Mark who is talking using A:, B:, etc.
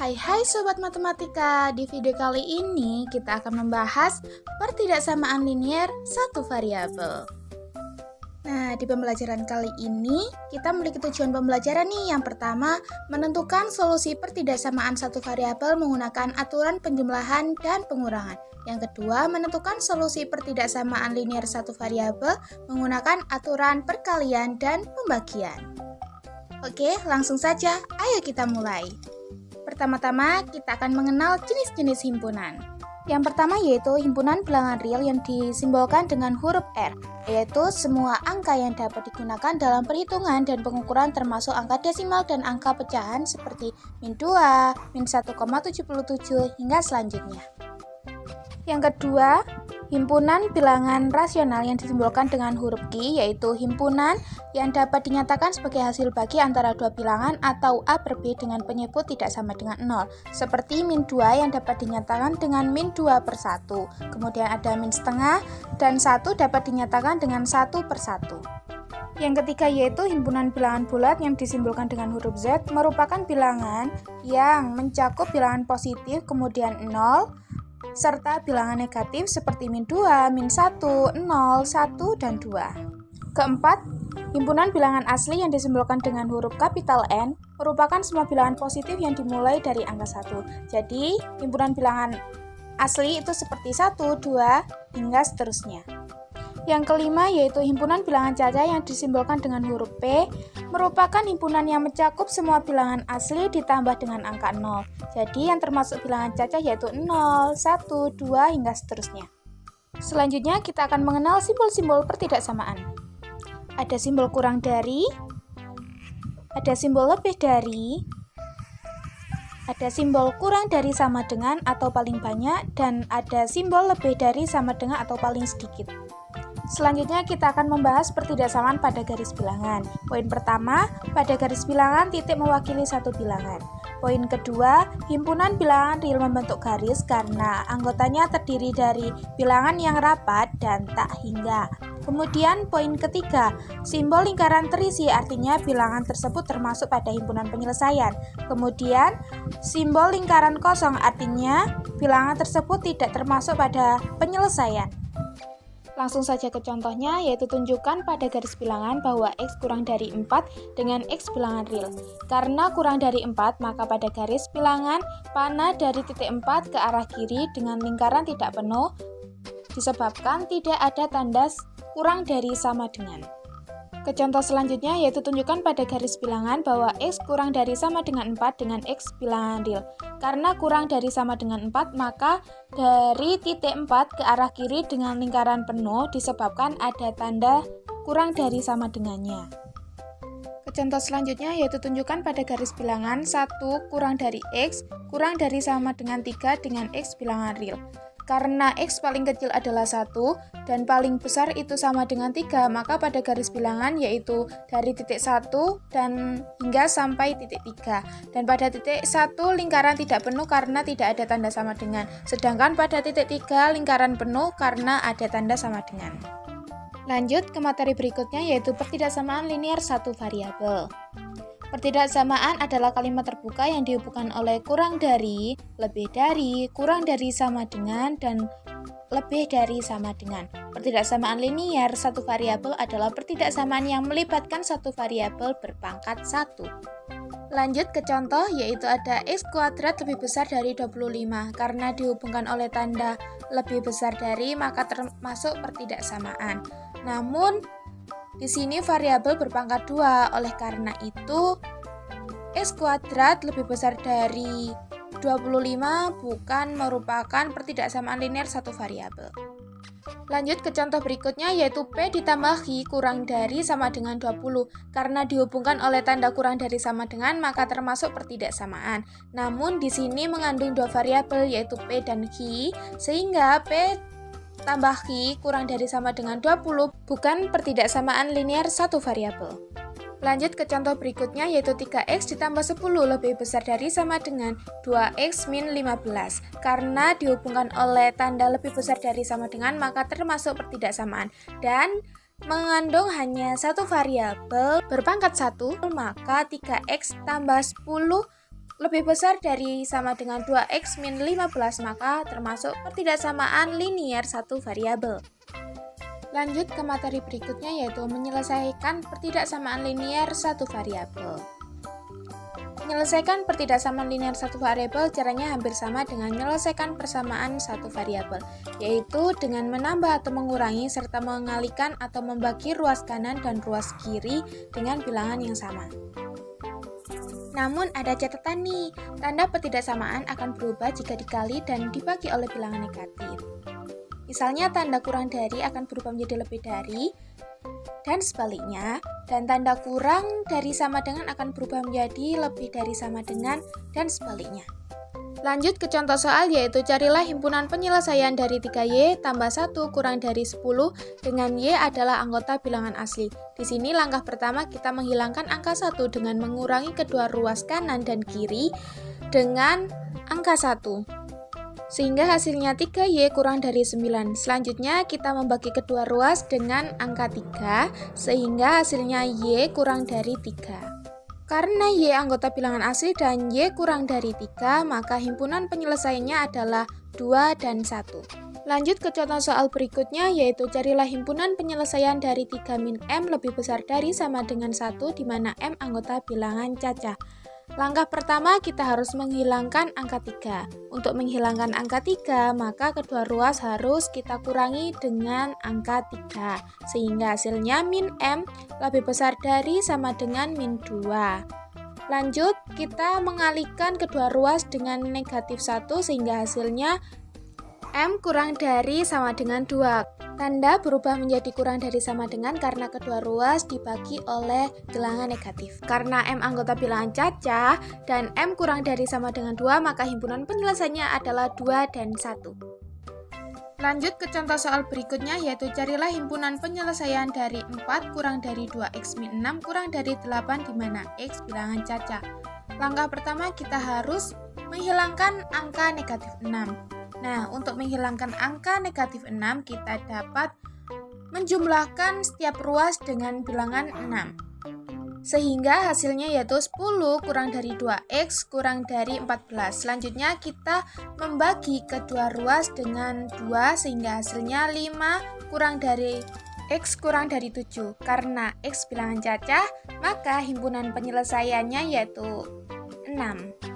A: Hai Sobat Matematika, di video kali ini kita akan membahas pertidaksamaan linier satu variabel. Nah, di pembelajaran kali ini kita memiliki tujuan pembelajaran nih. Yang pertama, menentukan solusi pertidaksamaan satu variabel menggunakan aturan penjumlahan dan pengurangan. Yang kedua, menentukan solusi pertidaksamaan linier satu variabel menggunakan aturan perkalian dan pembagian. Oke, langsung saja, ayo kita mulai. Pertama-tama, kita akan mengenal jenis-jenis himpunan. Yang pertama yaitu himpunan bilangan real yang disimbolkan dengan huruf R, yaitu semua angka yang dapat digunakan dalam perhitungan dan pengukuran termasuk angka desimal dan angka pecahan seperti -2, -1,77, hingga selanjutnya. Yang kedua, himpunan bilangan rasional yang disimbolkan dengan huruf Q, yaitu himpunan yang dapat dinyatakan sebagai hasil bagi antara dua bilangan atau A per B dengan penyebut tidak sama dengan 0, seperti -2 yang dapat dinyatakan dengan -2/1, kemudian ada -setengah, dan 1 dapat dinyatakan dengan 1/1. Yang ketiga yaitu himpunan bilangan bulat yang disimbolkan dengan huruf Z, merupakan bilangan yang mencakup bilangan positif kemudian 0, serta bilangan negatif seperti -2, -1, 0, 1, dan 2. Keempat, himpunan bilangan asli yang disimbolkan dengan huruf kapital N merupakan semua bilangan positif yang dimulai dari angka 1. Jadi, himpunan bilangan asli itu seperti 1, 2, hingga seterusnya. Yang kelima yaitu himpunan bilangan caca yang disimbolkan dengan huruf P, merupakan himpunan yang mencakup semua bilangan asli ditambah dengan angka 0. Jadi yang termasuk bilangan caca yaitu 0, 1, 2, hingga seterusnya. Selanjutnya kita akan mengenal simbol-simbol pertidaksamaan. Ada simbol kurang dari, ada simbol lebih dari, ada simbol kurang dari sama dengan atau paling banyak, dan ada simbol lebih dari sama dengan atau paling sedikit. Selanjutnya kita akan membahas pertidaksamaan pada garis bilangan. Poin pertama, pada garis bilangan titik mewakili satu bilangan. Poin kedua, himpunan bilangan real membentuk garis karena anggotanya terdiri dari bilangan yang rapat dan tak hingga. Kemudian poin ketiga, simbol lingkaran terisi artinya bilangan tersebut termasuk pada himpunan penyelesaian. Kemudian simbol lingkaran kosong artinya bilangan tersebut tidak termasuk pada penyelesaian. Langsung saja ke contohnya, yaitu tunjukkan pada garis bilangan bahwa X kurang dari 4 dengan X bilangan real. Karena kurang dari 4, maka pada garis bilangan panah dari titik 4 ke arah kiri dengan lingkaran tidak penuh disebabkan tidak ada tanda kurang dari sama dengan. Ke contoh selanjutnya yaitu tunjukkan pada garis bilangan bahwa X kurang dari sama dengan 4 dengan X bilangan real. Karena kurang dari sama dengan 4, maka dari titik 4 ke arah kiri dengan lingkaran penuh disebabkan ada tanda kurang dari sama dengannya. Ke contoh selanjutnya yaitu tunjukkan pada garis bilangan 1 kurang dari X kurang dari sama dengan 3 dengan X bilangan real. Karena X paling kecil adalah 1 dan paling besar itu sama dengan 3, maka pada garis bilangan yaitu dari titik 1 dan hingga sampai titik 3. Dan pada titik 1 lingkaran tidak penuh karena tidak ada tanda sama dengan. Sedangkan pada titik 3 lingkaran penuh karena ada tanda sama dengan. Lanjut ke materi berikutnya yaitu pertidaksamaan linier satu variabel. Pertidaksamaan adalah kalimat terbuka yang dihubungkan oleh kurang dari, lebih dari, kurang dari sama dengan, dan lebih dari sama dengan. Pertidaksamaan linier satu variabel adalah pertidaksamaan yang melibatkan satu variabel berpangkat 1. Lanjut ke contoh yaitu ada X kuadrat lebih besar dari 25. Karena dihubungkan oleh tanda lebih besar dari maka termasuk pertidaksamaan. Namun di sini variabel berpangkat 2, oleh karena itu X kuadrat lebih besar dari 25 bukan merupakan pertidaksamaan linier satu variabel. Lanjut ke contoh berikutnya yaitu P ditambah Q kurang dari sama dengan 20. Karena dihubungkan oleh tanda kurang dari sama dengan maka termasuk pertidaksamaan. Namun di sini mengandung dua variabel yaitu P dan Q sehingga P tambah Q kurang dari sama dengan 20 bukan pertidaksamaan linier satu variabel. Lanjut ke contoh berikutnya yaitu 3X ditambah 10 lebih besar dari sama dengan 2X min 15. Karena dihubungkan oleh tanda lebih besar dari sama dengan maka termasuk pertidaksamaan. Dan mengandung hanya satu variabel berpangkat 1, maka 3X tambah 10 lebih besar dari sama dengan 2x min 15, maka termasuk pertidaksamaan linier satu variabel. Lanjut ke materi berikutnya, yaitu menyelesaikan pertidaksamaan linier satu variabel. Menyelesaikan pertidaksamaan linier satu variabel caranya hampir sama dengan menyelesaikan persamaan satu variabel, yaitu dengan menambah atau mengurangi serta mengalihkan atau membagi ruas kanan dan ruas kiri dengan bilangan yang sama. Namun ada catatan nih, tanda pertidaksamaan akan berubah jika dikali dan dibagi oleh bilangan negatif. Misalnya tanda kurang dari akan berubah menjadi lebih dari, dan sebaliknya, dan tanda kurang dari sama dengan akan berubah menjadi lebih dari sama dengan, dan sebaliknya. Lanjut ke contoh soal, yaitu carilah himpunan penyelesaian dari 3y tambah 1 kurang dari 10 dengan y adalah anggota bilangan asli. Di sini langkah pertama kita menghilangkan angka 1 dengan mengurangi kedua ruas kanan dan kiri dengan angka 1. Sehingga hasilnya 3y kurang dari 9. Selanjutnya kita membagi kedua ruas dengan angka 3 sehingga hasilnya y kurang dari 3. Karena y anggota bilangan asli dan y kurang dari 3, maka himpunan penyelesaiannya adalah 2 dan 1. Lanjut ke contoh soal berikutnya, yaitu carilah himpunan penyelesaian dari 3 min m lebih besar dari sama dengan 1, di mana m anggota bilangan cacah. Langkah pertama kita harus menghilangkan angka 3. Untuk menghilangkan angka 3, maka kedua ruas harus kita kurangi dengan angka 3. Sehingga hasilnya min m lebih besar dari sama dengan min 2. Lanjut, kita mengalihkan kedua ruas dengan negatif 1 sehingga hasilnya m kurang dari sama dengan 2. Tanda berubah menjadi kurang dari sama dengan karena kedua ruas dibagi oleh bilangan negatif. Karena m anggota bilangan cacah dan m kurang dari sama dengan 2, maka himpunan penyelesaiannya adalah 2 dan 1. Lanjut ke contoh soal berikutnya, yaitu carilah himpunan penyelesaian dari 4 kurang dari 2x min 6 kurang dari 8, di mana x bilangan cacah. Langkah pertama kita harus menghilangkan angka negatif 6. Nah, untuk menghilangkan angka negatif 6, kita dapat menjumlahkan setiap ruas dengan bilangan 6. Sehingga hasilnya yaitu 10 kurang dari 2x kurang dari 14. Selanjutnya kita membagi kedua ruas dengan 2 sehingga hasilnya 5 kurang dari x kurang dari 7. Karena x bilangan cacah, maka himpunan penyelesaiannya yaitu 6.